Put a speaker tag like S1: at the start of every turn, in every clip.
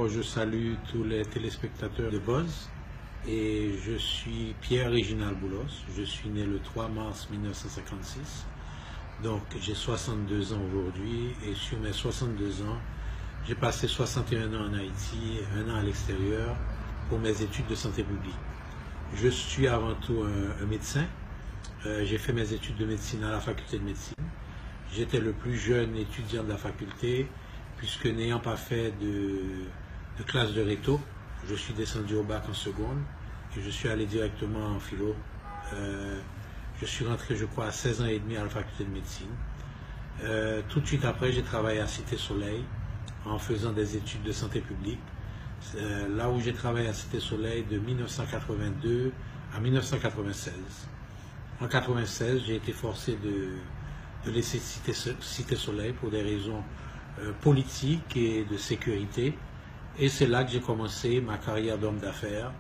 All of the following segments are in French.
S1: d'abord, je salue tous les téléspectateurs de Buzz et je suis Pierre-Réginald Boulos. Je suis né le 3 mars 1956, donc j'ai 62 ans aujourd'hui et sur mes 62 ans, j'ai passé 61 ans en Haïti, 1 an à l'extérieur pour mes études de santé publique. Je suis avant tout un médecin. J'ai fait mes études de médecine à la faculté de médecine. J'étais le plus jeune étudiant de la faculté, puisque n'ayant pas fait de classe de réto, je suis descendu au bac en seconde et je suis allé directement en philo. Je suis rentré, je crois, à 16 ans et demi à la faculté de médecine. Tout de suite après, j'ai travaillé à Cité Soleil en faisant des études de santé publique. Là où j'ai travaillé à Cité Soleil de 1982 à 1996. En 1996, j'ai été forcé de laisser Cité Soleil pour des raisons politiques et de sécurité. Et c'est là que j'ai commencé ma carrière d'homme d'affaires.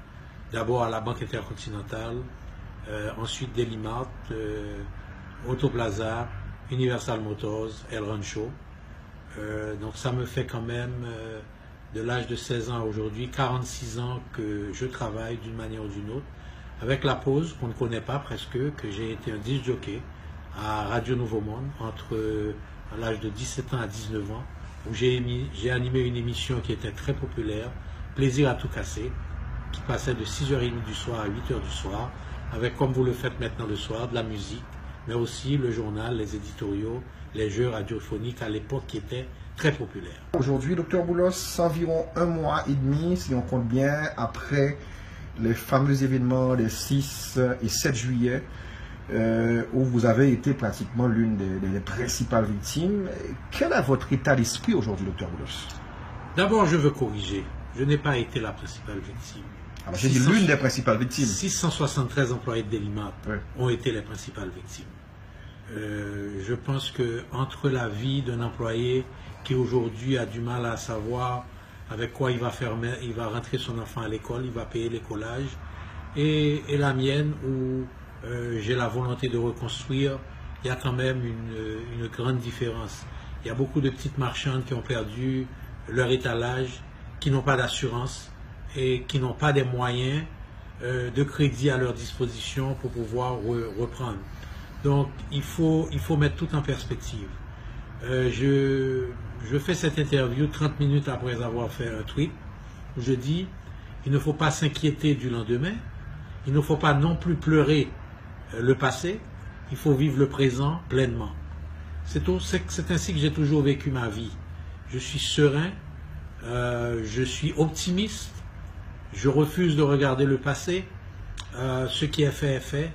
S1: D'abord à la Banque Intercontinentale, ensuite Delimart, Autoplaza, Universal Motors, El Rancho. Donc ça me fait quand même, de l'âge de 16 ans à aujourd'hui, 46 ans que je travaille d'une manière ou d'une autre, avec la pause qu'on ne connaît pas presque, que j'ai été un disc jockey à Radio Nouveau Monde à l'âge de 17 ans à 19 ans, où j'ai animé une émission qui était très populaire, Plaisir à tout casser, qui passait de 6h30 du soir à 8h du soir, avec, comme vous le faites maintenant le soir, de la musique, mais aussi le journal, les éditoriaux, les jeux radiophoniques à l'époque qui étaient très populaires.
S2: Aujourd'hui, Dr Boulos, environ 1 mois et demi, si on compte bien, après les fameux événements des 6 et 7 juillet, où vous avez été pratiquement l'une des principales victimes. Quel est votre état d'esprit aujourd'hui, Dr Boulos?
S1: D'abord, je veux corriger. Je n'ai pas été la principale victime.
S2: Alors, j'ai dit l'une des principales victimes.
S1: 673 employés de Delimart
S2: Oui.
S1: ont été les principales victimes. Je pense que entre la vie d'un employé qui aujourd'hui a du mal à savoir avec quoi il va rentrer son enfant à l'école, il va payer l'écolage, et la mienne où j'ai la volonté de reconstruire, il y a quand même une grande différence. Il y a beaucoup de petites marchandes qui ont perdu leur étalage, qui n'ont pas d'assurance et qui n'ont pas des moyens de crédit à leur disposition pour pouvoir reprendre. Donc il faut mettre tout en perspective. Je fais cette interview 30 minutes après avoir fait un tweet où je dis il ne faut pas s'inquiéter du lendemain, il ne faut pas non plus pleurer le passé, il faut vivre le présent pleinement. C'est ainsi que j'ai toujours vécu ma vie. Je suis serein, je suis optimiste, je refuse de regarder le passé, ce qui est fait est fait,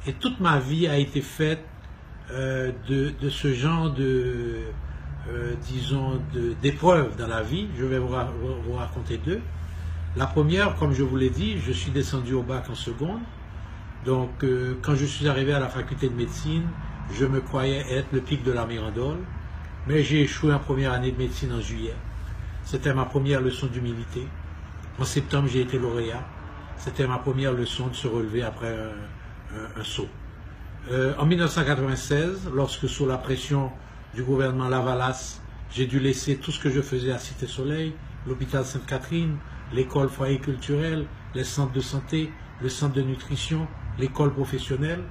S1: et toute ma vie a été faite de ce genre d'épreuves dans la vie. Je vais vous raconter 2. La première, comme je vous l'ai dit, je suis descendu au bac en seconde. Donc, quand je suis arrivé à la faculté de médecine, je me croyais être le pic de la Mirandole, mais j'ai échoué en première année de médecine en juillet. C'était ma première leçon d'humilité. En septembre, j'ai été lauréat. C'était ma première leçon de se relever après un saut. En 1996, lorsque sous la pression du gouvernement Lavalas, j'ai dû laisser tout ce que je faisais à Cité Soleil, l'hôpital Sainte-Catherine, l'école foyer culturel, les centres de santé, le centre de nutrition, l'école professionnelle,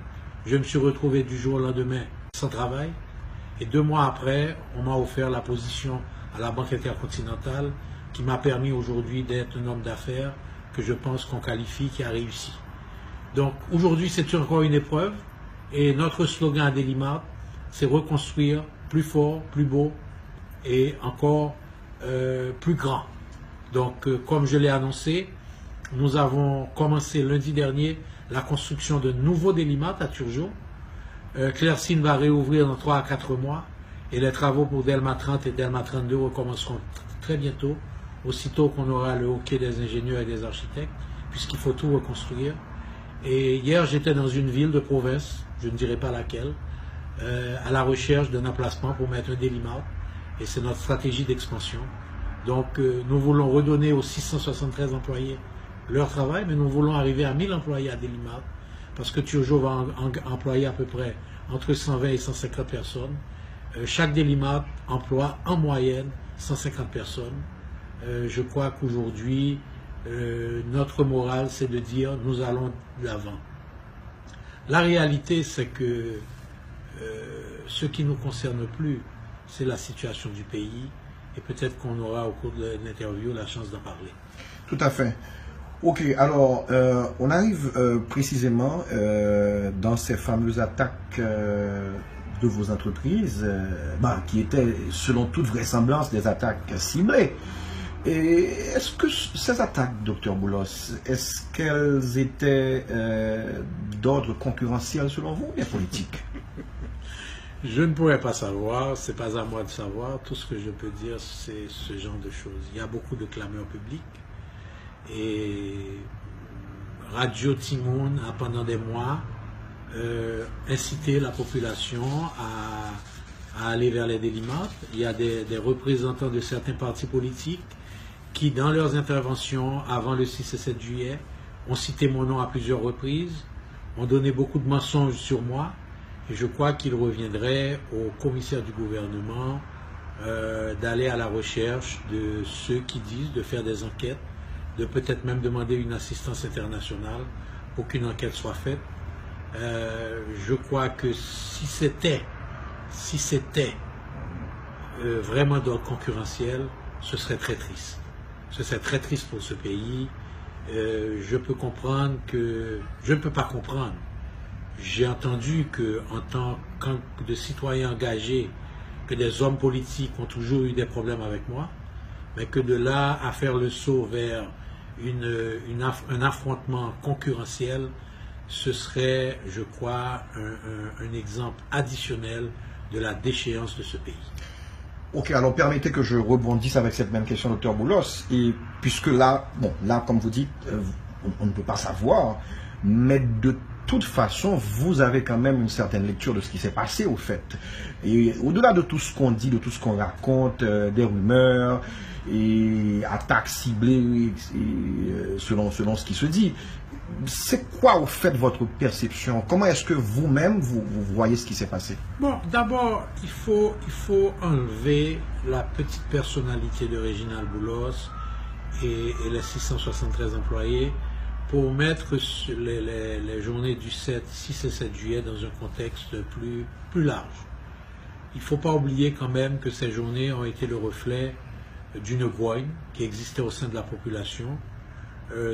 S1: je me suis retrouvé du jour au lendemain sans travail. Et 2 mois après, on m'a offert la position à la Banque Intercontinentale qui m'a permis aujourd'hui d'être un homme d'affaires que je pense qu'on qualifie, qui a réussi. Donc aujourd'hui, c'est encore une épreuve et notre slogan à Delimart, c'est reconstruire plus fort, plus beau et encore plus grand. Donc comme je l'ai annoncé, nous avons commencé lundi dernier la construction de nouveaux Delimart à Turgeau. Clercine va réouvrir dans 3 à 4 mois et les travaux pour Delma 30 et Delma 32 recommenceront très bientôt, aussitôt qu'on aura le hockey des ingénieurs et des architectes, puisqu'il faut tout reconstruire. Et hier, j'étais dans une ville de province, je ne dirai pas laquelle, à la recherche d'un emplacement pour mettre un Delimart, et c'est notre stratégie d'expansion. Donc, nous voulons redonner aux 673 employés leur travail, mais nous voulons arriver à 1000 employés à Delimart, parce que Turgeau va employer à peu près entre 120 et 150 personnes. Chaque Delimart emploie en moyenne 150 personnes. je crois qu'aujourd'hui, notre morale, c'est de dire nous allons de l'avant. La réalité, c'est que ce qui nous concerne plus, c'est la situation du pays, et peut-être qu'on aura au cours de l'interview la chance d'en parler.
S2: Tout à fait. Ok, alors on arrive précisément dans ces fameuses attaques de vos entreprises, qui étaient selon toute vraisemblance des attaques ciblées. Et est-ce que ces attaques, Dr Boulos, est-ce qu'elles étaient d'ordre concurrentiel selon vous ou bien politique?
S1: Je ne pourrais pas savoir, c'est pas à moi de savoir. Tout ce que je peux dire, c'est ce genre de choses. Il y a beaucoup de clameurs publiques et Radio Timoun a pendant des mois incité la population à aller vers les délimates. Il y a des représentants de certains partis politiques qui, dans leurs interventions avant le 6 et 7 juillet, ont cité mon nom à plusieurs reprises, ont donné beaucoup de mensonges sur moi, et je crois qu'il reviendrait au commissaire du gouvernement d'aller à la recherche de ceux qui disent, de faire des enquêtes, de peut-être même demander une assistance internationale pour qu'une enquête soit faite. Je crois que si c'était vraiment d'ordre concurrentiel, ce serait très triste. Ce serait très triste pour ce pays. Je peux comprendre que... Je ne peux pas comprendre. J'ai entendu que, en tant que de citoyens engagés, que des hommes politiques ont toujours eu des problèmes avec moi, mais que de là à faire le saut vers un affrontement concurrentiel, ce serait, je crois, un exemple additionnel de la déchéance de ce pays.
S2: Ok, alors permettez que je rebondisse avec cette même question, Dr Boulos, et puisque là, comme vous dites, on ne peut pas savoir, mais de toute façon, vous avez quand même une certaine lecture de ce qui s'est passé au fait. Et au-delà de tout ce qu'on dit, de tout ce qu'on raconte, des rumeurs et attaques ciblées selon ce qui se dit, c'est quoi au fait votre perception? Comment est-ce que vous-même vous voyez ce qui s'est passé?
S1: Bon, d'abord, il faut enlever la petite personnalité de Réginald Boulos et les 673 employés pour mettre les journées du 6 et 7 juillet dans un contexte plus large. Il ne faut pas oublier quand même que ces journées ont été le reflet d'une grogne qui existait au sein de la population,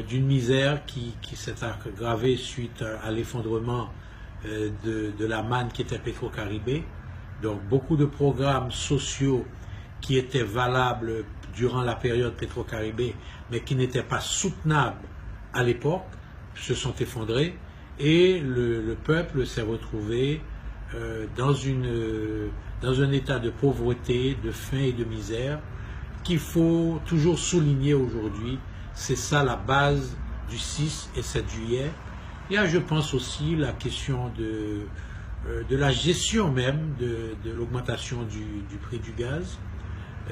S1: d'une misère qui s'est aggravée suite à l'effondrement de la manne qui était Petro-Caribé. Donc beaucoup de programmes sociaux qui étaient valables durant la période Petro-Caribé, mais qui n'étaient pas soutenables à l'époque, se sont effondrés, et le peuple s'est retrouvé dans un état de pauvreté, de faim et de misère qu'il faut toujours souligner aujourd'hui. C'est ça la base du 6 et 7 juillet. Il y a, je pense aussi, la question de la gestion même de l'augmentation du prix du gaz.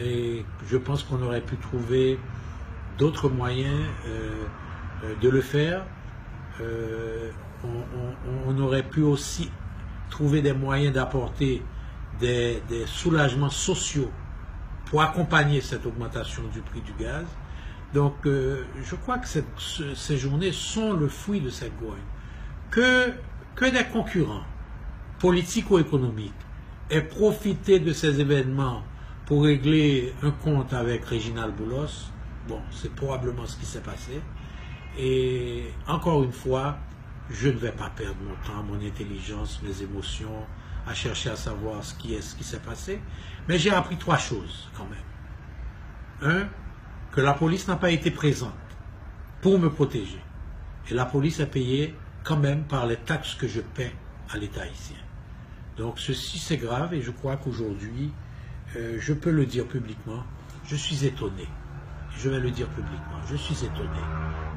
S1: Et je pense qu'on aurait pu trouver d'autres moyens de le faire. On aurait pu aussi trouver des moyens d'apporter des soulagements sociaux pour accompagner cette augmentation du prix du gaz. Donc, je crois que ces journées sont le fruit de cette grogne. Que des concurrents, politiques ou économiques, aient profité de ces événements pour régler un compte avec Réginald Boulos, bon, c'est probablement ce qui s'est passé. Et encore une fois, je ne vais pas perdre mon temps, mon intelligence, mes émotions, à chercher à savoir ce qui s'est passé. Mais j'ai appris 3 choses quand même. 1, que la police n'a pas été présente pour me protéger. Et la police est payée quand même par les taxes que je paie à l'État haïtien. Donc ceci c'est grave, et je crois qu'aujourd'hui, je peux le dire publiquement, je suis étonné. Je vais le dire publiquement, je suis étonné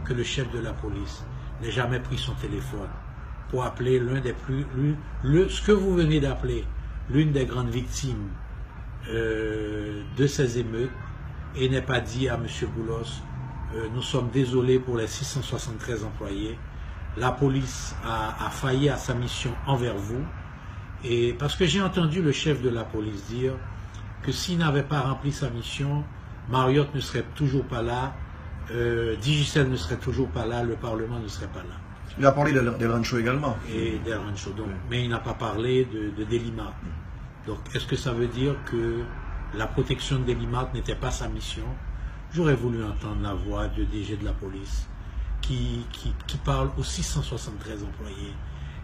S1: que le chef de la police n'ait jamais pris son téléphone pour appeler ce que vous venez d'appeler l'une des grandes victimes de ces émeutes, et n'ait pas dit à M. Boulos, nous sommes désolés pour les 673 employés, la police a failli à sa mission envers vous, et parce que j'ai entendu le chef de la police dire que s'il n'avait pas rempli sa mission, Marriott ne serait toujours pas là, Digicel ne serait toujours pas là, le Parlement ne serait pas là.
S2: Il a parlé des ranchos également.
S1: Et des ranchos, donc, mais il n'a pas parlé de Delimat. Donc, est-ce que ça veut dire que la protection de Delimat n'était pas sa mission? J'aurais voulu entendre la voix du DG de la police qui parle aux 673 employés.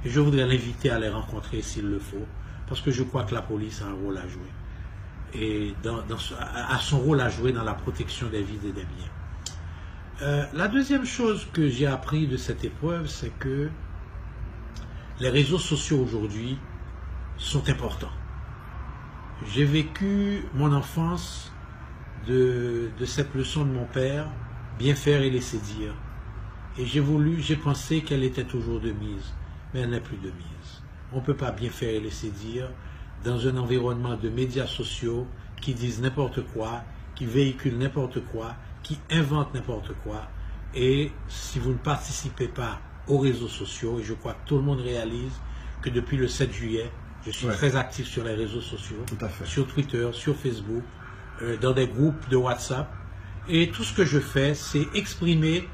S1: Et je voudrais l'inviter à les rencontrer s'il le faut, parce que je crois que la police a un rôle à jouer. Et a son rôle à jouer dans la protection des vies et des biens. La deuxième chose que j'ai appris de cette épreuve, c'est que les réseaux sociaux aujourd'hui sont importants. J'ai vécu mon enfance de cette leçon de mon père, bien faire et laisser dire. Et j'ai pensé qu'elle était toujours de mise, mais elle n'est plus de mise. On ne peut pas bien faire et laisser dire dans un environnement de médias sociaux qui disent n'importe quoi, qui véhiculent n'importe quoi, qui inventent n'importe quoi. Et si vous ne participez pas aux réseaux sociaux, et je crois que tout le monde réalise que depuis le 7 juillet, je suis très actif sur les réseaux sociaux, sur Twitter, sur Facebook, dans des groupes de WhatsApp. Et tout ce que je fais, c'est exprimer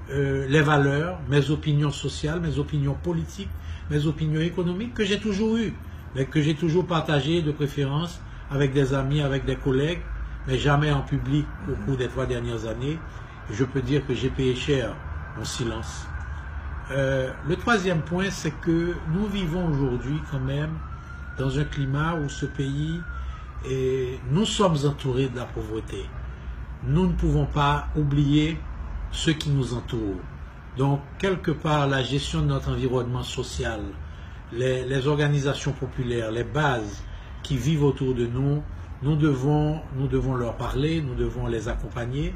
S1: les valeurs, mes opinions sociales, mes opinions politiques, mes opinions économiques que j'ai toujours eues, mais que j'ai toujours partagées de préférence avec des amis, avec des collègues, mais jamais en public au cours des 3 dernières années. Et je peux dire que j'ai payé cher mon silence. Le troisième point, c'est que nous vivons aujourd'hui quand même dans un climat où ce pays, nous sommes entourés de la pauvreté. Nous ne pouvons pas oublier ceux qui nous entourent. Donc, quelque part, la gestion de notre environnement social, les organisations populaires, les bases qui vivent autour de nous, nous devons leur parler, nous devons les accompagner.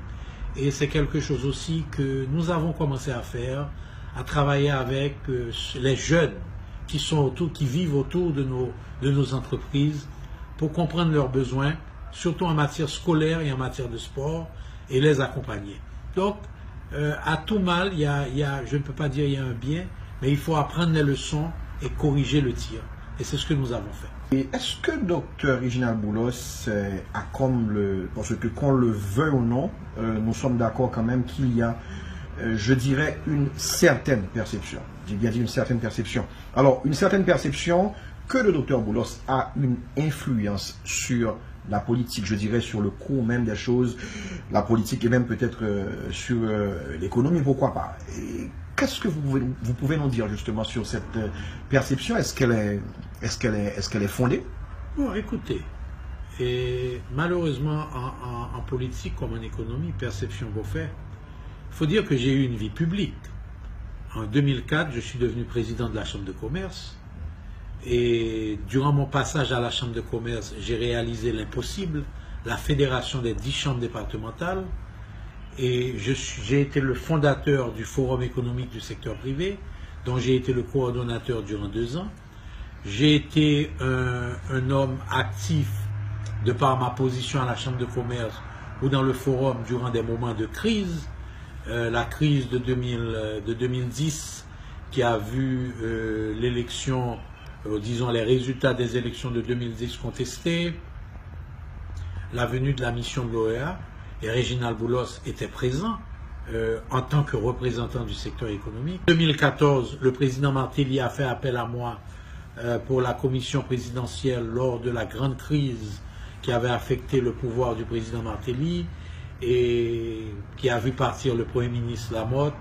S1: Et c'est quelque chose aussi que nous avons commencé à faire, à travailler avec les jeunes qui vivent autour de nos entreprises pour comprendre leurs besoins, surtout en matière scolaire et en matière de sport, et les accompagner. Donc, à tout mal, je ne peux pas dire il y a un bien, mais il faut apprendre les leçons et corriger le tir. Et c'est ce que nous avons fait.
S2: Et est-ce que Dr Reginald Boulos a parce que qu'on le veuille ou non, nous sommes d'accord quand même qu'il y a, je dirais, une certaine perception. J'ai bien dit une certaine perception. Alors, une certaine perception que le Dr Boulos a une influence sur la politique, je dirais, sur le cours même des choses, la politique et même peut-être sur l'économie, pourquoi pas. Qu'est-ce que vous pouvez nous dire justement sur cette perception? Est-ce qu'elle est fondée?
S1: Bon, écoutez, et malheureusement en politique comme en économie, perception beau fait, il faut dire que j'ai eu une vie publique. En 2004, je suis devenu président de la Chambre de commerce. Et durant mon passage à la Chambre de commerce, j'ai réalisé l'impossible, la fédération des 10 chambres départementales. Et j'ai été le fondateur du Forum économique du secteur privé, dont j'ai été le coordonnateur durant 2 ans. J'ai été un homme actif de par ma position à la Chambre de commerce ou dans le Forum durant des moments de crise. La crise de 2010 qui a vu l'élection, disons les résultats des élections de 2010 contestés, la venue de la mission de l'OEA. Et Reginald Boulos était présent en tant que représentant du secteur économique. En 2014, le président Martelly a fait appel à moi pour la commission présidentielle lors de la grande crise qui avait affecté le pouvoir du président Martelly et qui a vu partir le Premier ministre Lamotte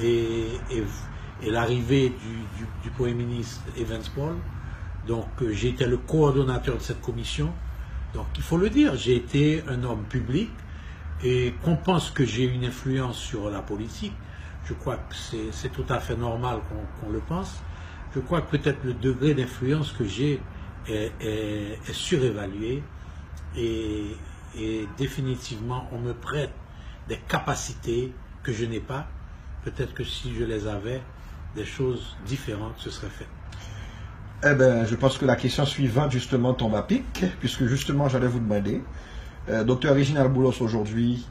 S1: et l'arrivée du Premier ministre Evans Paul. Donc j'ai été le coordonnateur de cette commission. Donc il faut le dire, j'ai été un homme public. Et qu'on pense que j'ai une influence sur la politique, je crois que c'est tout à fait normal qu'on le pense. Je crois que peut-être le degré d'influence que j'ai est surévalué et définitivement on me prête des capacités que je n'ai pas. Peut-être que si je les avais, des choses différentes se seraient faites.
S2: Eh bien, je pense que la question suivante justement tombe à pic, puisque justement j'allais vous demander, Dr Reginald Boulos, aujourd'hui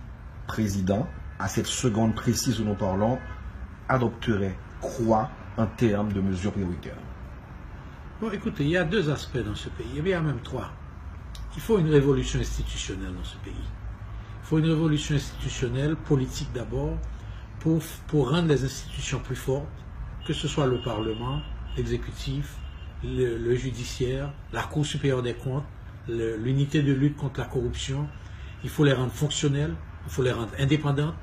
S2: président, à cette seconde précise où nous parlons, adopterait quoi en termes de mesures prioritaires?
S1: Bon, écoutez, il y a 2 aspects dans ce pays, il y a même 3. Il faut une révolution institutionnelle dans ce pays. faut une révolution institutionnelle, politique d'abord, pour rendre les institutions plus fortes, que ce soit le Parlement, l'exécutif, le judiciaire, la Cour supérieure des comptes, l'unité de lutte contre la corruption. Il faut les rendre fonctionnelles, il faut les rendre indépendantes,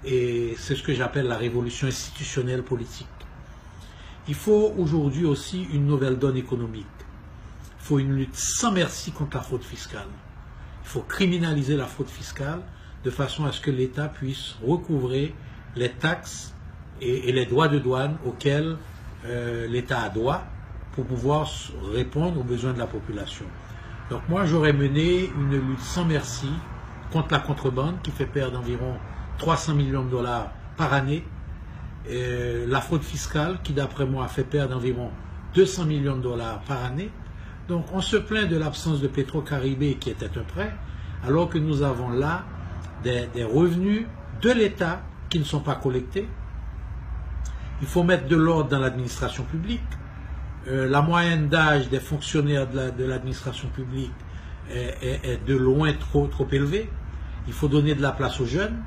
S1: et c'est ce que j'appelle la révolution institutionnelle politique. Il faut aujourd'hui aussi une nouvelle donne économique. Il faut une lutte sans merci contre la fraude fiscale. Il faut criminaliser la fraude fiscale de façon à ce que l'État puisse recouvrer les taxes et les droits de douane auxquels l'État a droit pour pouvoir répondre aux besoins de la population. Donc moi j'aurais mené une lutte sans merci contre la contrebande qui fait perdre environ 300 millions de dollars par année, la fraude fiscale qui d'après moi fait perdre environ 200 millions de dollars par année. Donc on se plaint de l'absence de Petro-Caribé qui était un prêt, alors que nous avons là des revenus de l'État qui ne sont pas collectés. Il faut mettre de l'ordre dans l'administration publique. La moyenne d'âge des fonctionnaires de l'administration publique est de loin trop élevée. Il faut donner de la place aux jeunes.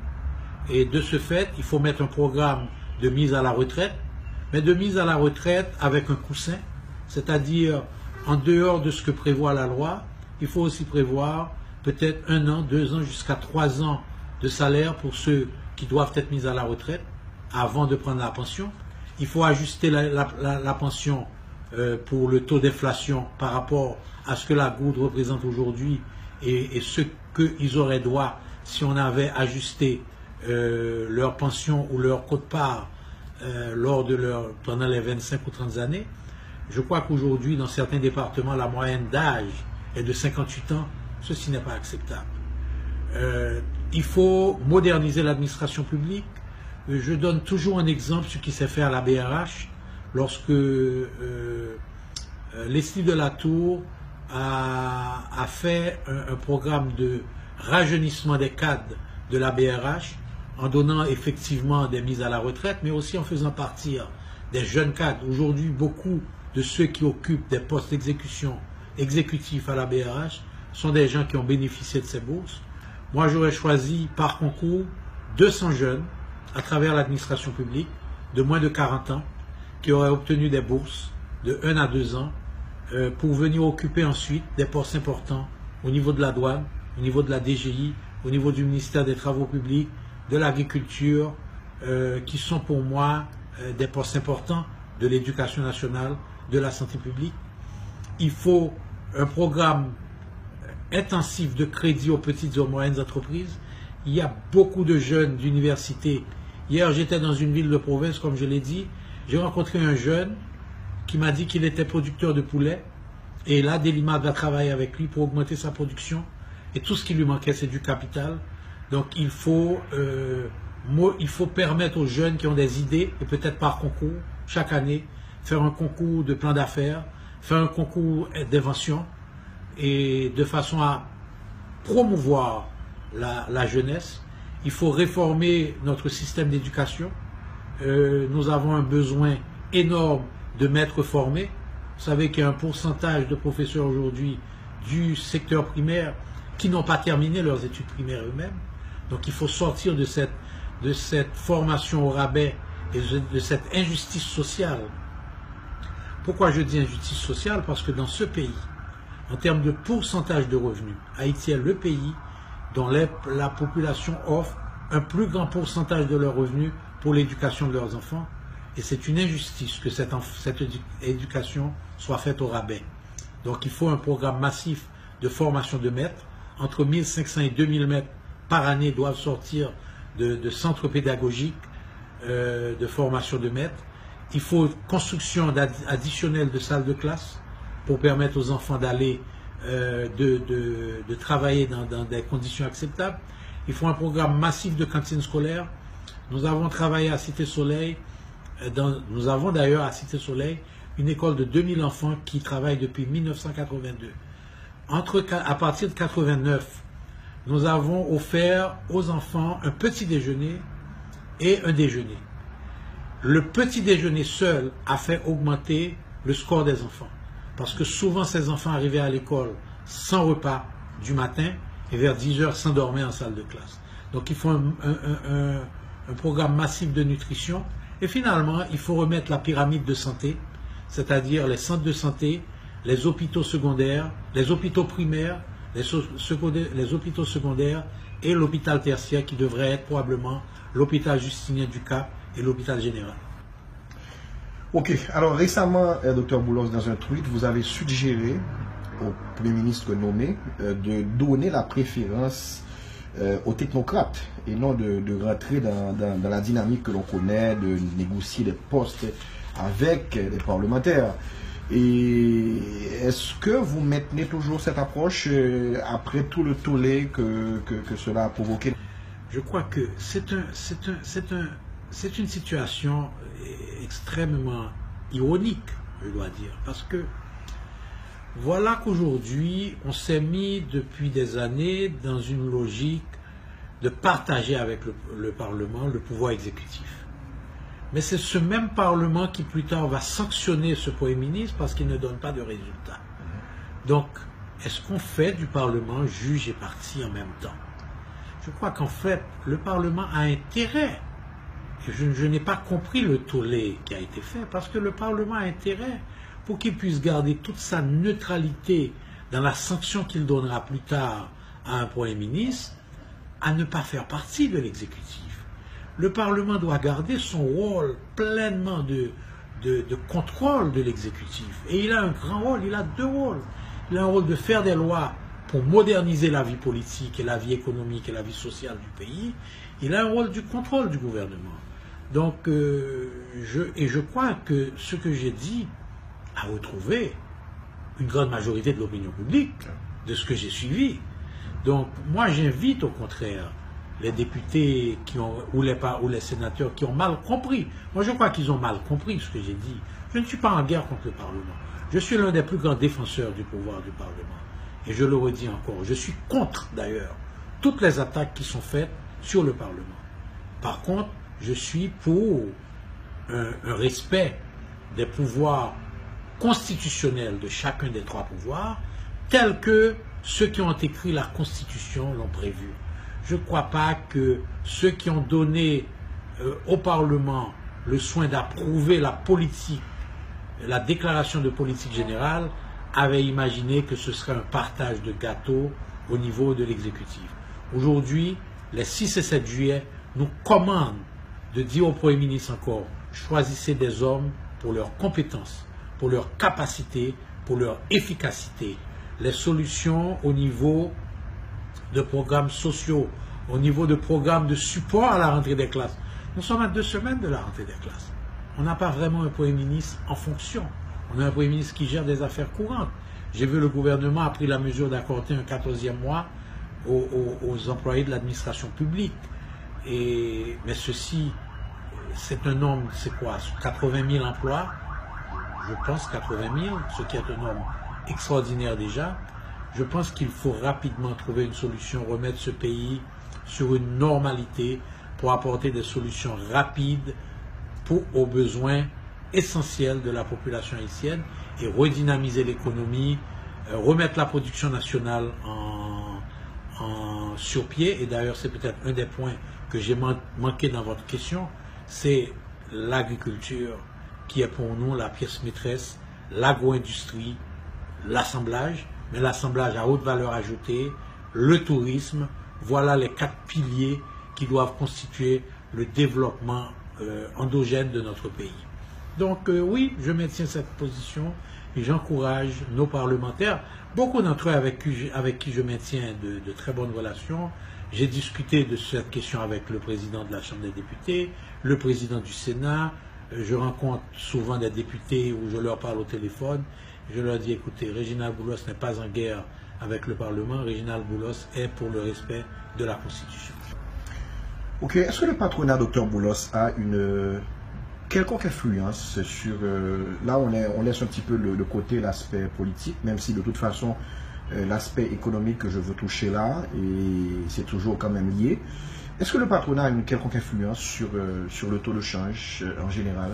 S1: Et de ce fait, il faut mettre un programme de mise à la retraite, mais de mise à la retraite avec un coussin, c'est-à-dire en dehors de ce que prévoit la loi, il faut aussi prévoir peut-être 1 an, 2 ans, jusqu'à 3 ans de salaire pour ceux qui doivent être mis à la retraite avant de prendre la pension. Il faut ajuster la pension pour le taux d'inflation par rapport à ce que la goutte représente aujourd'hui et ce qu'ils auraient droit si on avait ajusté leur pension ou leur quote-part pendant les 25 ou 30 années. Je crois qu'aujourd'hui, dans certains départements, la moyenne d'âge est de 58 ans. Ceci n'est pas acceptable. Il faut moderniser l'administration publique. Je donne toujours un exemple, ce qui s'est fait à la BRH, lorsque Leslie Delatour a fait un programme de rajeunissement des cadres de la BRH, en donnant effectivement des mises à la retraite, mais aussi en faisant partir des jeunes cadres. Aujourd'hui, beaucoup de ceux qui occupent des postes d'exécution exécutifs à la BRH sont des gens qui ont bénéficié de ces bourses. Moi, j'aurais choisi par concours 200 jeunes à travers l'administration publique de moins de 40 ans qui auraient obtenu des bourses de 1 à 2 ans pour venir occuper ensuite des postes importants au niveau de la douane, au niveau de la DGI, au niveau du ministère des Travaux publics, de l'agriculture, qui sont pour moi des postes importants de l'éducation nationale, de la santé publique. Il faut un programme intensif de crédit aux petites et aux moyennes entreprises. Il y a beaucoup de jeunes d'université. Hier, j'étais dans une ville de province, comme je l'ai dit. J'ai rencontré un jeune qui m'a dit qu'il était producteur de poulet. Et là, Delima va travailler avec lui pour augmenter sa production. Et tout ce qui lui manquait, c'est du capital. Donc, il faut permettre aux jeunes qui ont des idées, et peut-être par concours, chaque année, faire un concours de plan d'affaires, faire un concours d'invention, et de façon à promouvoir la jeunesse. Il faut réformer notre système d'éducation. Nous avons un besoin énorme de maîtres formés. Vous savez qu'il y a un pourcentage de professeurs aujourd'hui du secteur primaire qui n'ont pas terminé leurs études primaires eux-mêmes. Donc il faut sortir de cette formation au rabais et de cette injustice sociale. Pourquoi je dis injustice sociale? Parce que dans ce pays, en termes de pourcentage de revenus, Haïti est le pays dont la population offre un plus grand pourcentage de leurs revenus pour l'éducation de leurs enfants. Et c'est une injustice que cette éducation soit faite au rabais. Donc il faut un programme massif de formation de maîtres. Entre 1500 et 2000 maîtres par année doivent sortir de centres pédagogiques de formation de maîtres. Il faut construction additionnelle de salles de classe pour permettre aux enfants d'aller de travailler dans des conditions acceptables. Il faut un programme massif de cantines scolaires. Nous avons travaillé à Cité Soleil, nous avons d'ailleurs à Cité Soleil une école de 2000 enfants qui travaille depuis 1982. À partir de 1989, nous avons offert aux enfants un petit déjeuner et un déjeuner. Le petit déjeuner seul a fait augmenter le score des enfants. Parce que souvent ces enfants arrivaient à l'école sans repas du matin et vers 10 heures s'endormaient en salle de classe. Donc il faut un programme massif de nutrition. Et finalement, il faut remettre la pyramide de santé, c'est-à-dire les centres de santé, les hôpitaux secondaires, les hôpitaux primaires, les hôpitaux secondaires et l'hôpital tertiaire qui devrait être probablement l'hôpital Justinien du Cap et l'hôpital général.
S2: Ok, alors récemment, Dr Boulos, dans un tweet, vous avez suggéré au Premier ministre nommé de donner la préférence aux technocrates et non de rentrer dans la dynamique que l'on connaît, de négocier des postes avec les parlementaires. Et est-ce que vous maintenez toujours cette approche après tout le tollé que cela a provoqué?
S1: Je crois que c'est une situation extrêmement ironique, je dois dire, parce que voilà qu'aujourd'hui, on s'est mis depuis des années dans une logique de partager avec le Parlement le pouvoir exécutif. Mais c'est ce même Parlement qui plus tard va sanctionner ce Premier ministre parce qu'il ne donne pas de résultat. Donc, est-ce qu'on fait du Parlement juge et partie en même temps? Je crois qu'en fait, le Parlement a intérêt, et je n'ai pas compris le tollé qui a été fait, parce que le Parlement a intérêt pour qu'il puisse garder toute sa neutralité dans la sanction qu'il donnera plus tard à un Premier ministre, à ne pas faire partie de l'exécutif. Le Parlement doit garder son rôle pleinement de contrôle de l'exécutif. Et il a un grand rôle, il a deux rôles. Il a un rôle de faire des lois pour moderniser la vie politique et la vie économique et la vie sociale du pays. Il a un rôle du contrôle du gouvernement. Donc, je crois que ce que j'ai dit a retrouvé une grande majorité de l'opinion publique, de ce que j'ai suivi. Donc, moi, j'invite au contraire les députés ou les sénateurs qui ont mal compris. Moi, je crois qu'ils ont mal compris ce que j'ai dit. Je ne suis pas en guerre contre le Parlement. Je suis l'un des plus grands défenseurs du pouvoir du Parlement. Et je le redis encore, je suis contre, d'ailleurs, toutes les attaques qui sont faites sur le Parlement. Par contre, je suis pour un respect des pouvoirs constitutionnels de chacun des trois pouvoirs, tels que ceux qui ont écrit la Constitution l'ont prévu. Je ne crois pas que ceux qui ont donné au Parlement le soin d'approuver la politique, la déclaration de politique générale, avaient imaginé que ce serait un partage de gâteaux au niveau de l'exécutif. Aujourd'hui, les 6 et 7 juillet nous commandent de dire au Premier ministre encore, choisissez des hommes pour leurs compétences, pour leur capacité, pour leur efficacité. Les solutions au niveau de programmes sociaux, au niveau de programmes de support à la rentrée des classes. Nous sommes à 2 semaines de la rentrée des classes. On n'a pas vraiment un Premier ministre en fonction. On a un Premier ministre qui gère des affaires courantes. J'ai vu le gouvernement a pris la mesure d'accorder un 14e mois aux employés de l'administration publique. Mais ceci, c'est un nombre, c'est quoi, 80 000 emplois, je pense 80 000, ce qui est un nombre extraordinaire déjà. Je pense qu'il faut rapidement trouver une solution, remettre ce pays sur une normalité pour apporter des solutions rapides aux besoins essentiels de la population haïtienne et redynamiser l'économie, remettre la production nationale sur pied. Et d'ailleurs, c'est peut-être un des points que j'ai manqué dans votre question, c'est l'agriculture qui est pour nous la pièce maîtresse, l'agro-industrie, l'assemblage, mais l'assemblage à haute valeur ajoutée, le tourisme, voilà les 4 piliers qui doivent constituer le développement endogène de notre pays. Donc oui, je maintiens cette position et j'encourage nos parlementaires, beaucoup d'entre eux avec qui je maintiens de très bonnes relations. J'ai discuté de cette question avec le président de la Chambre des députés, le président du Sénat. Je rencontre souvent des députés où je leur parle au téléphone. Je leur dis, écoutez, Réginald Boulos n'est pas en guerre avec le Parlement. Réginald Boulos est pour le respect de la Constitution.
S2: Ok, est-ce que le patronat Dr Boulos a une quelconque influence sur... là, on laisse un petit peu de côté l'aspect politique, même si de toute façon, l'aspect économique que je veux toucher là, et c'est toujours quand même lié. Est-ce que le patronat a une quelconque influence sur le taux de change en général?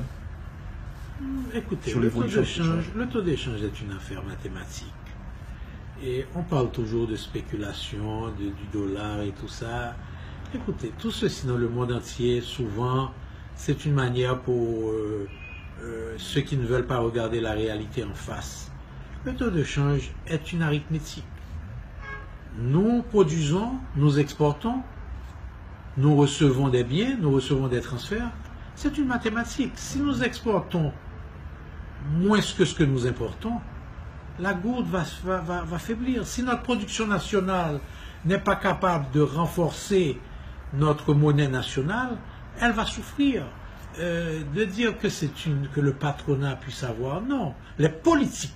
S1: Écoutez,
S2: sur
S1: le taux d'échange est une affaire mathématique. Et on parle toujours de spéculation, du dollar et tout ça. Écoutez, tout ceci dans le monde entier, souvent, c'est une manière pour ceux qui ne veulent pas regarder la réalité en face. Le taux de change est une arithmétique. Nous produisons, nous exportons, nous recevons des biens, nous recevons des transferts. C'est une mathématique. Si nous exportons moins que ce que nous importons, la gourde va faiblir. Si notre production nationale n'est pas capable de renforcer notre monnaie nationale, elle va souffrir. De dire que le patronat puisse avoir, non. Les politiques,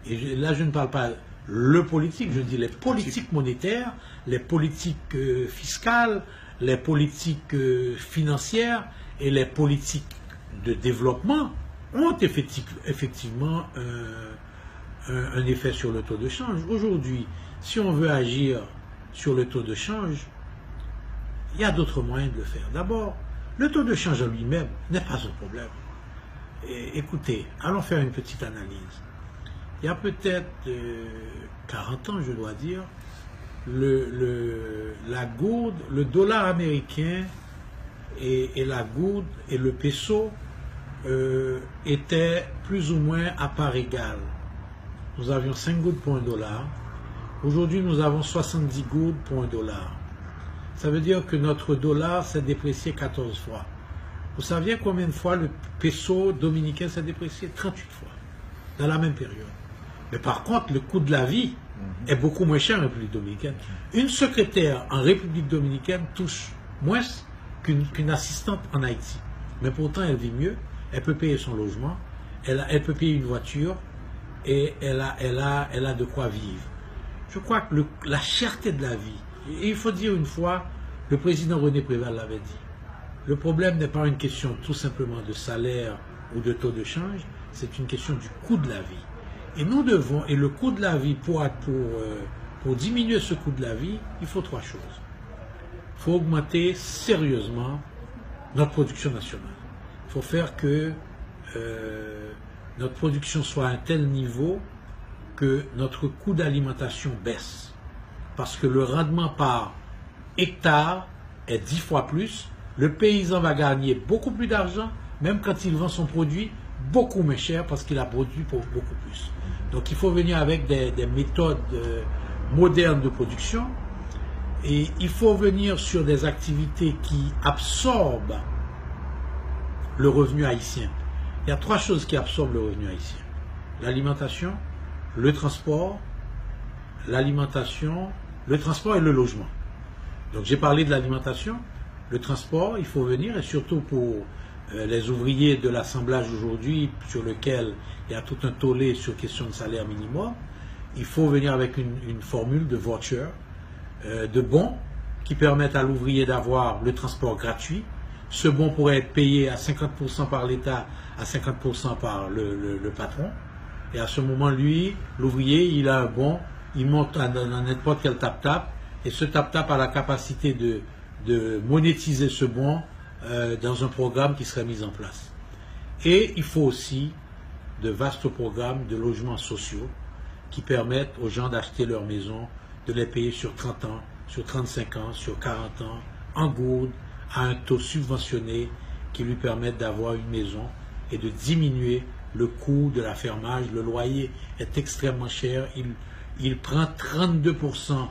S1: et là je ne parle pas le politique, je dis les politiques monétaires, les politiques fiscales, les politiques financières et les politiques de développement ont effectivement un effet sur le taux de change. Aujourd'hui, si on veut agir sur le taux de change, il y a d'autres moyens de le faire. D'abord, le taux de change en lui-même n'est pas un problème. Et, écoutez, allons faire une petite analyse. Il y a peut-être 40 ans, je dois dire, la gourde, le dollar américain et la gourde et le peso étaient plus ou moins à part égale. Nous avions 5 gourdes pour $1. Aujourd'hui, nous avons 70 gourdes pour $1. Ça veut dire que notre dollar s'est déprécié 14 fois. Vous saviez combien de fois le peso dominicain s'est déprécié? 38 fois, dans la même période. Mais par contre, le coût de la vie est beaucoup moins cher en République dominicaine. Une secrétaire en République dominicaine touche moins qu'une assistante en Haïti. Mais pourtant, elle vit mieux, elle peut payer son logement, elle peut payer une voiture, et elle a de quoi vivre. Je crois que la cherté de la vie, et il faut dire une fois, le président René Préval l'avait dit, le problème n'est pas une question tout simplement de salaire ou de taux de change, c'est une question du coût de la vie. Et nous devons, et le coût de la vie, pour diminuer ce coût de la vie, il faut 3 choses. Il faut augmenter sérieusement notre production nationale. Il faut faire que notre production soit à un tel niveau que notre coût d'alimentation baisse. Parce que le rendement par hectare est 10 fois plus, le paysan va gagner beaucoup plus d'argent, même quand il vend son produit beaucoup moins cher parce qu'il a produit pour beaucoup plus. Donc il faut venir avec des méthodes modernes de production et il faut venir sur des activités qui absorbent le revenu haïtien. Il y a 3 choses qui absorbent le revenu haïtien. L'alimentation, le transport, le transport et le logement. Donc j'ai parlé de l'alimentation, le transport, il faut venir, et surtout pour les ouvriers de l'assemblage aujourd'hui, sur lequel il y a tout un tollé sur question de salaire minimum, il faut venir avec une formule de voucher, de bons, qui permettent à l'ouvrier d'avoir le transport gratuit. Ce bon pourrait être payé à 50% par l'État, à 50% par le patron. Et à ce moment, lui, l'ouvrier, il a un bon, il monte dans n'importe quel tap-tap, et ce tap-tap a la capacité de monétiser ce bon dans un programme qui serait mis en place. Et il faut aussi de vastes programmes de logements sociaux qui permettent aux gens d'acheter leur maison, de les payer sur 30 ans, sur 35 ans, sur 40 ans, en gourde, à un taux subventionné qui lui permettent d'avoir une maison et de diminuer le coût de la fermage. Le loyer est extrêmement cher, il prend 32%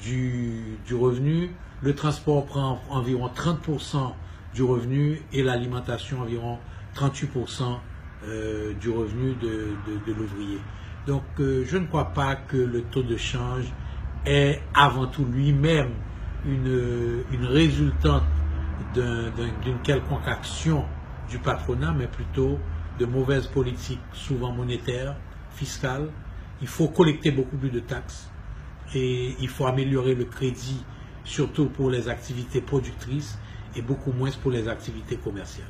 S1: du revenu, le transport prend environ 30% du revenu et l'alimentation environ 38% du revenu de l'ouvrier. Donc je ne crois pas que le taux de change est avant tout lui-même une résultante d'une quelconque action du patronat, mais plutôt de mauvaises politiques, souvent monétaires, fiscales. Il faut collecter beaucoup plus de taxes et il faut améliorer le crédit, surtout pour les activités productrices et beaucoup moins pour les activités commerciales.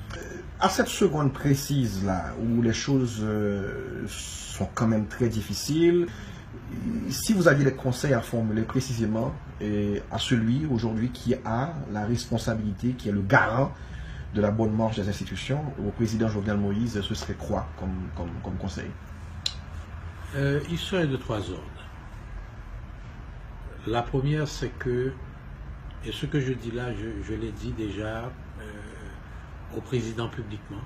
S2: À cette seconde précise là, où les choses sont quand même très difficiles, si vous aviez des conseils à formuler précisément à celui aujourd'hui qui a la responsabilité, qui est le garant de la bonne marche des institutions, au président Jovenel Moïse, ce serait quoi comme conseil?
S1: Il serait de 3 ordres. La première, c'est que, et ce que je dis là, je l'ai dit déjà au président publiquement,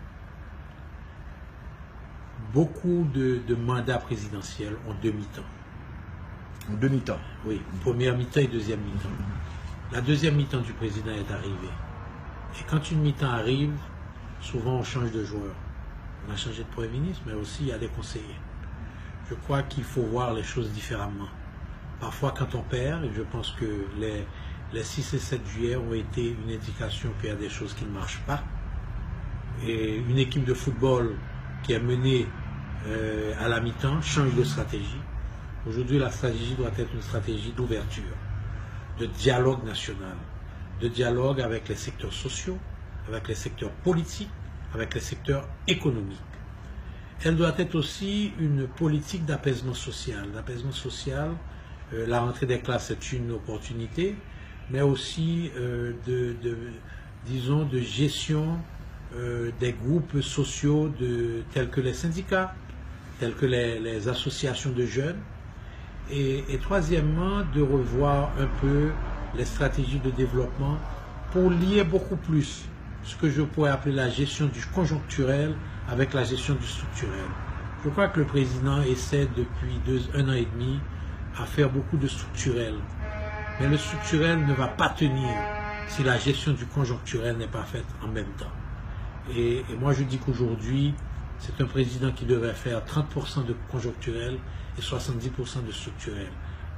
S1: beaucoup de mandats présidentiels ont deux mi-temps.
S2: Demi-temps.
S1: Oui, première mi-temps et deuxième mi-temps. La deuxième mi-temps du président est arrivée. Et quand une mi-temps arrive, souvent on change de joueur. On a changé de Premier ministre, mais aussi il y a des conseillers. Je crois qu'il faut voir les choses différemment. Parfois quand on perd, et je pense que les 6 et 7 juillet ont été une indication qu'il y a des choses qui ne marchent pas. Et une équipe de football qui est menée à la mi-temps change de stratégie. Aujourd'hui, la stratégie doit être une stratégie d'ouverture, de dialogue national, de dialogue avec les secteurs sociaux, avec les secteurs politiques, avec les secteurs économiques. Elle doit être aussi une politique d'apaisement social. L'apaisement social, la rentrée des classes est une opportunité, mais aussi disons, de gestion des groupes sociaux tels que les syndicats, tels que les associations de jeunes, et troisièmement, de revoir un peu les stratégies de développement pour lier beaucoup plus ce que je pourrais appeler la gestion du conjoncturel avec la gestion du structurel. Je crois que le président essaie depuis 1 an et demi à faire beaucoup de structurel. Mais le structurel ne va pas tenir si la gestion du conjoncturel n'est pas faite en même temps. Et moi je dis qu'aujourd'hui, c'est un président qui devrait faire 30% de conjoncturel et 70% de structurel.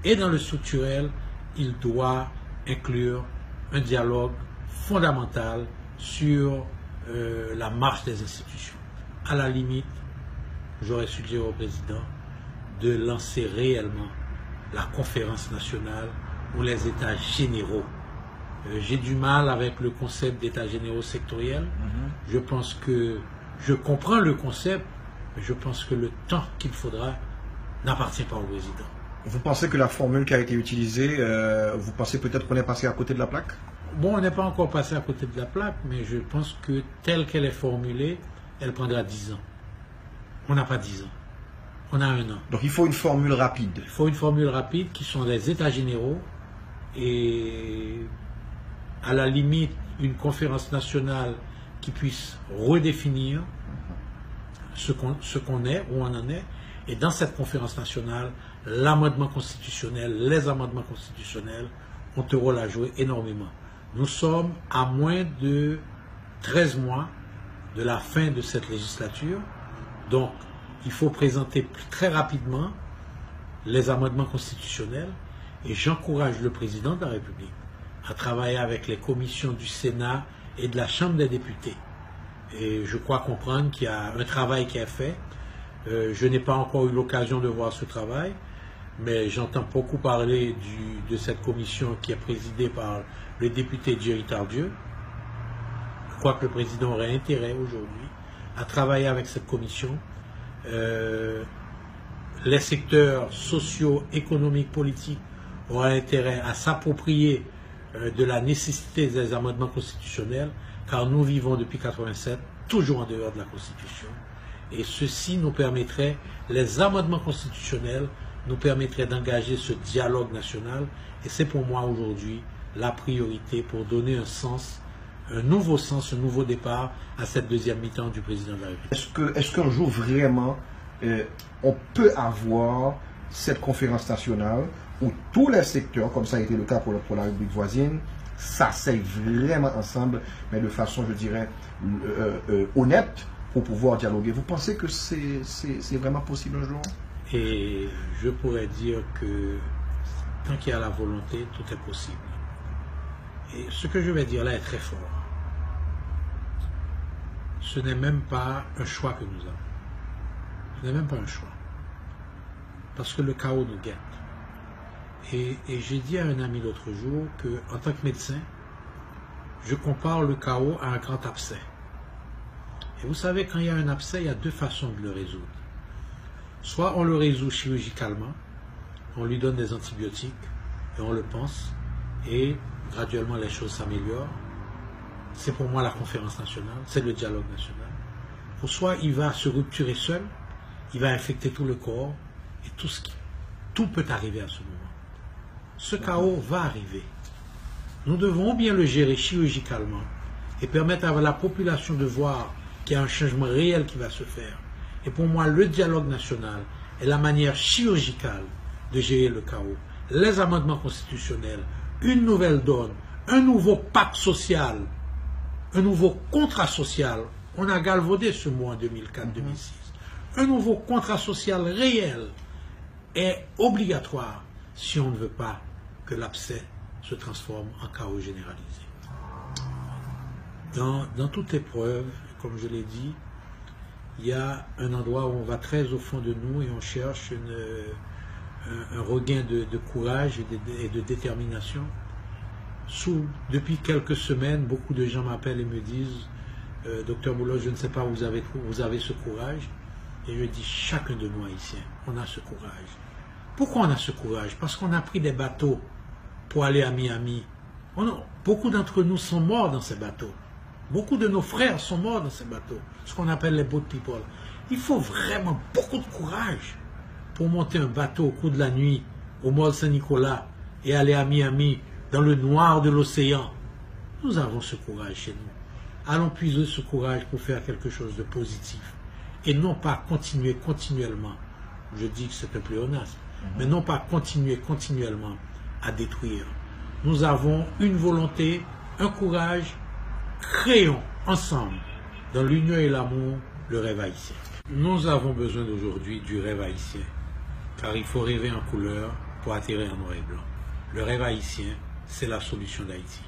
S1: Et dans le structurel, il doit inclure un dialogue fondamental sur la marche des institutions. À la limite, j'aurais suggéré au président de lancer réellement la conférence nationale ou les états généraux. J'ai du mal avec le concept d'états généraux sectoriels. Je pense que je comprends le concept, mais je pense que le temps qu'il faudra n'appartient pas au président.
S2: Vous pensez que la formule qui a été utilisée, vous pensez peut-être qu'on est passé à côté de la plaque?
S1: Bon, on n'est pas encore passé à côté de la plaque, mais je pense que telle qu'elle est formulée, elle prendra 10 ans. On n'a pas 10 ans. On a 1 an.
S2: Donc il faut une formule rapide.
S1: Il faut une formule rapide qui sont les états généraux et à la limite une conférence nationale qui puisse redéfinir ce qu'on est, où on en est. Et dans cette conférence nationale, l'amendement constitutionnel, les amendements constitutionnels ont un rôle à jouer énormément. Nous sommes à moins de 13 mois de la fin de cette législature. Donc, il faut présenter très rapidement les amendements constitutionnels et j'encourage le président de la République à travailler avec les commissions du Sénat et de la Chambre des députés. Et je crois comprendre qu'il y a un travail qui est fait. Je n'ai pas encore eu l'occasion de voir ce travail, mais j'entends beaucoup parler de cette commission qui est présidée par le député Jerry Tardieu. Je crois que le président aurait intérêt aujourd'hui à travailler avec cette commission. Les secteurs sociaux, économiques, politiques auraient intérêt à s'approprier de la nécessité des amendements constitutionnels, car nous vivons depuis 1987 toujours en dehors de la Constitution. Et ceci nous permettrait, les amendements constitutionnels nous permettraient d'engager ce dialogue national. Et c'est pour moi aujourd'hui la priorité pour donner un sens, un nouveau départ à cette deuxième mi-temps du président de la République.
S2: Est-ce qu'un jour vraiment on peut avoir cette conférence nationale où tous les secteurs, comme ça a été le cas pour la République voisine, s'asseyent vraiment ensemble, mais de façon, je dirais, honnête, pour pouvoir dialoguer? Vous pensez que c'est vraiment possible un jour?
S1: Et je pourrais dire que tant qu'il y a la volonté, tout est possible. Et ce que je vais dire là est très fort. Ce n'est même pas un choix que nous avons. Ce n'est même pas un choix. Parce que le chaos nous guette. Et j'ai dit à un ami l'autre jour qu'en tant que médecin, je compare le chaos à un grand abcès. Et vous savez, quand il y a un abcès, il y a deux façons de le résoudre. Soit on le résout chirurgicalement, on lui donne des antibiotiques et on le pense, et graduellement les choses s'améliorent. C'est pour moi la conférence nationale, c'est le dialogue national. Ou soit il va se rupturer seul, il va infecter tout le corps, et tout peut arriver à ce moment. Ce chaos va arriver. Nous devons bien le gérer chirurgicalement et permettre à la population de voir qu'il y a un changement réel qui va se faire. Et pour moi, le dialogue national est la manière chirurgicale de gérer le chaos. Les amendements constitutionnels, une nouvelle donne, un nouveau pacte social, un nouveau contrat social. On a galvaudé ce mot en 2004-2006. Un nouveau contrat social réel est obligatoire si on ne veut pas que l'abcès se transforme en chaos généralisé. Dans toute épreuve, comme je l'ai dit, il y a un endroit où on va très au fond de nous et on cherche un regain de courage et de détermination. Depuis quelques semaines, beaucoup de gens m'appellent et me disent « Docteur Boulos, je ne sais pas où vous avez ce courage ». Et je dis, chacun de nous haïtiens, on a ce courage. Pourquoi on a ce courage? Parce qu'on a pris des bateaux pour aller à Miami. Beaucoup d'entre nous sont morts dans ces bateaux. Beaucoup de nos frères sont morts dans ces bateaux, ce qu'on appelle les boat people. Il faut vraiment beaucoup de courage pour monter un bateau au cours de la nuit au Mall Saint-Nicolas et aller à Miami dans le noir de l'océan. Nous avons ce courage chez nous. Allons puiser ce courage pour faire quelque chose de positif. Et non pas continuer continuellement, je dis que c'est un pléonasme, mais non pas continuer continuellement à détruire. Nous avons une volonté, un courage, créons ensemble, dans l'union et l'amour, le rêve haïtien. Nous avons besoin d'aujourd'hui du rêve haïtien, car il faut rêver en couleur pour atterrir en noir et blanc. Le rêve haïtien, c'est la solution d'Haïti.